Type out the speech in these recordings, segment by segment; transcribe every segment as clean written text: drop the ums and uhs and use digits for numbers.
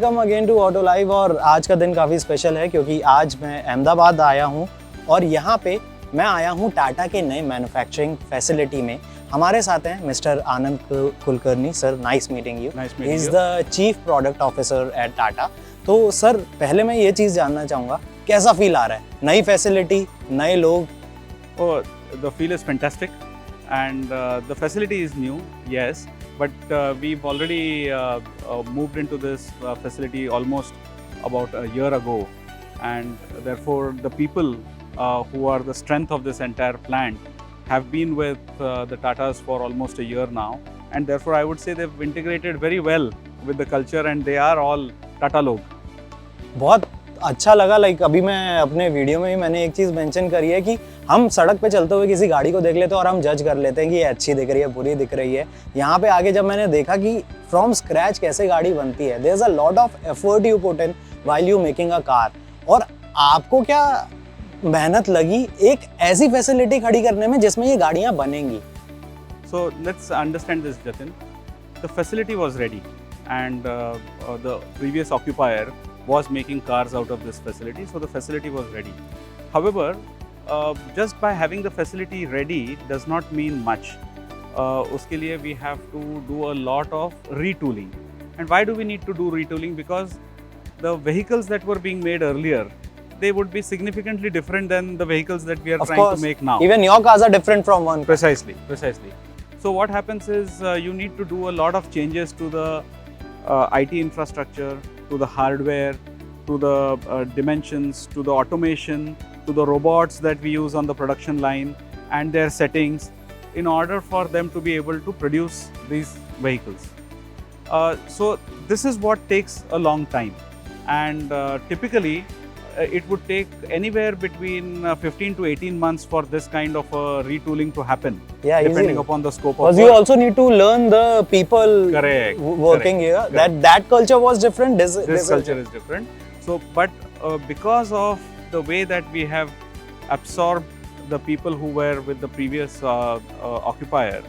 Welcome again to Auto Live. और आज का दिन काफ़ी स्पेशल है क्योंकि आज मैं अहमदाबाद आया हूँ और यहाँ पे मैं आया हूँ टाटा के नए मैन्युफैक्चरिंग फैसिलिटी में। हमारे साथ हैं mister Anand Kulkarni. Sir, nice meeting you. He is the chief product officer eight Tata. तो सर, पहले मैं ये चीज़ जानना चाहूँगा, कैसा फील आ रहा है, नई फैसिलिटी, नए लोग? Oh, the feel is fantastic, and the facility is new, yes, but we've already moved into this facility almost about a year ago, and therefore the people who are the strength of this entire plant have been with the Tatas for almost a year now, and therefore I would say they've integrated very well with the culture, and they are all Tata log. बहुत अच्छा लगा। Like अभी मैं अपने video में ही मैंने एक चीज़ mention करी है कि हम सड़क पे चलते हुए किसी गाड़ी को देख लेते हैं और हम जज कर लेते हैं कि ये अच्छी दिख रही है, बुरी दिख रही है। यहाँ पे आगे जब मैंने देखा कि फ्रॉम स्क्रैच कैसे गाड़ी बनती है, there is a lot of effort you put in while you making a car. और आपको क्या मेहनत लगी एक ऐसी फैसिलिटी खड़ी करने में जिसमें ये गाड़ियाँ बनेंगी? So let's understand this, Jatin. The facility was ready, and the previous occupier was making cars out of this facility, so the facility was ready. However, just by having the facility ready does not mean much. Uske liye we have to do a lot of retooling. And why do we need to do retooling? Because the vehicles that were being made earlier, they would be significantly different than the vehicles that we are Of trying course, to make now. even your cars are different from one. Precisely. So what happens is you need to do a lot of changes to the IT infrastructure, to the hardware, to the dimensions, to the automation, to the robots that we use on the production line and their settings in order for them to be able to produce these vehicles. So this is what takes a long time, and typically it would take anywhere between 15 to 18 months for this kind of retooling to happen. Yeah, depending easily. upon the scope of Because work. you also need to learn the people Correct, working here. correct. That culture was different. This culture is different. So, but because of the way that we have absorbed the people who were with the previous occupier,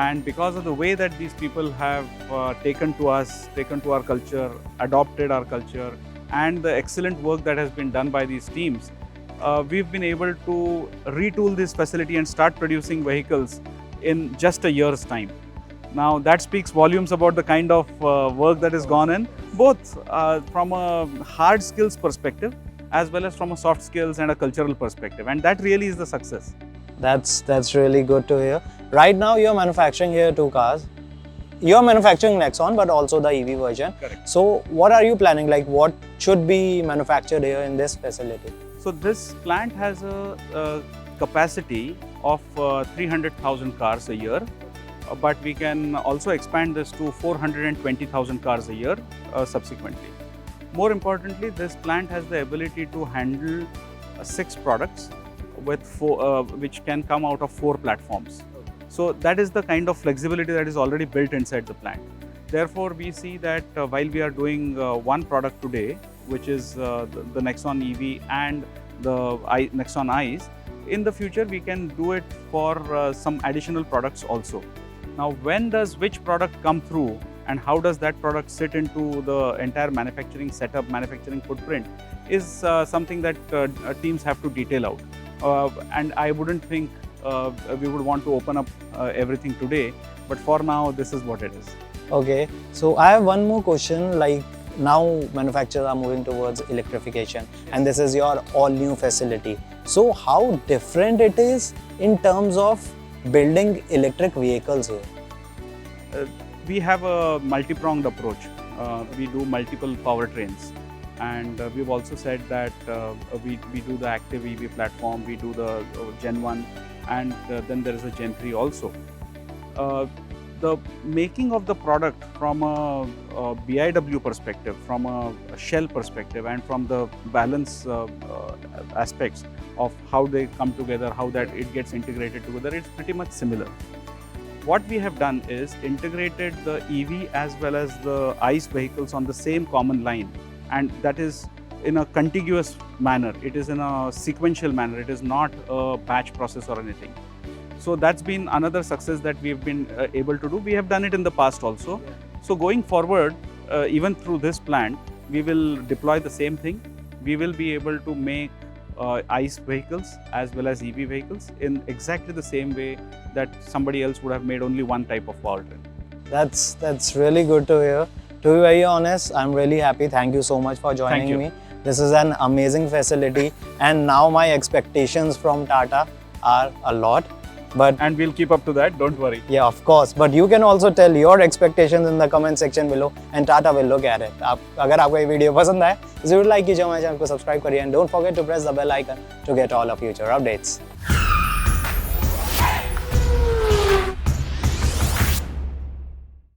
and because of the way that these people have taken to us, taken to our culture, adopted our culture, and the excellent work that has been done by these teams, we've been able to retool this facility and start producing vehicles in just a year's time. Now that speaks volumes about the kind of work that has gone in, both from a hard skills perspective as well as from a soft skills and a cultural perspective, and that really is the success. That's really good to hear. Right now you're manufacturing here 2 cars. You're manufacturing Nexon, but also the EV version. Correct. So what are you planning? Like what should be manufactured here in this facility? So this plant has a capacity of 300,000 cars a year, but we can also expand this to 420,000 cars a year subsequently. More importantly, this plant has the ability to handle 6 products with which can come out of 4 platforms. So that is the kind of flexibility that is already built inside the plant. Therefore, we see that while we are doing one product today, which is the Nexon EV and the Nexon ICE, in the future we can do it for some additional products also. Now, when does which product come through and how does that product sit into the entire manufacturing setup, manufacturing footprint, is something that teams have to detail out. And I wouldn't think we would want to open up everything today, but for now this is what it is. Okay, so I have one more question. Like now manufacturers are moving towards electrification, and this is your all new facility. So how different it is in terms of building electric vehicles here? We have a multi-pronged approach. We do multiple powertrains, and we've also said that we do the active EV platform, we do the Gen 1, and then there is a Gen 3 also. The making of the product from a BIW perspective, from a shell perspective, and from the balance aspects of how they come together, how that it gets integrated together, it's pretty much similar. What we have done is integrated the EV as well as the ICE vehicles on the same common line, and that is in a contiguous manner. It is in a sequential manner. It is not a batch process or anything. So that's been another success that we've been able to do. We have done it in the past also. So going forward, even through this plant, we will deploy the same thing. We will be able to make ICE vehicles as well as EV vehicles in exactly the same way that somebody else would have made only one type of powertrain. That's really good to hear. To be very honest, I'm really happy. Thank you so much for joining you. me. This is an amazing facility, and now my expectations from Tata are a lot. But And we'll keep up to that, don't worry. yeah, of course. But you can also tell your expectations in the comment section below, and Tata will look at it. अगर आपको ये video पसंद आए, जरूर like कीजिए, हमारे channel को subscribe करिए, and don't forget to press the bell icon to get all of future updates.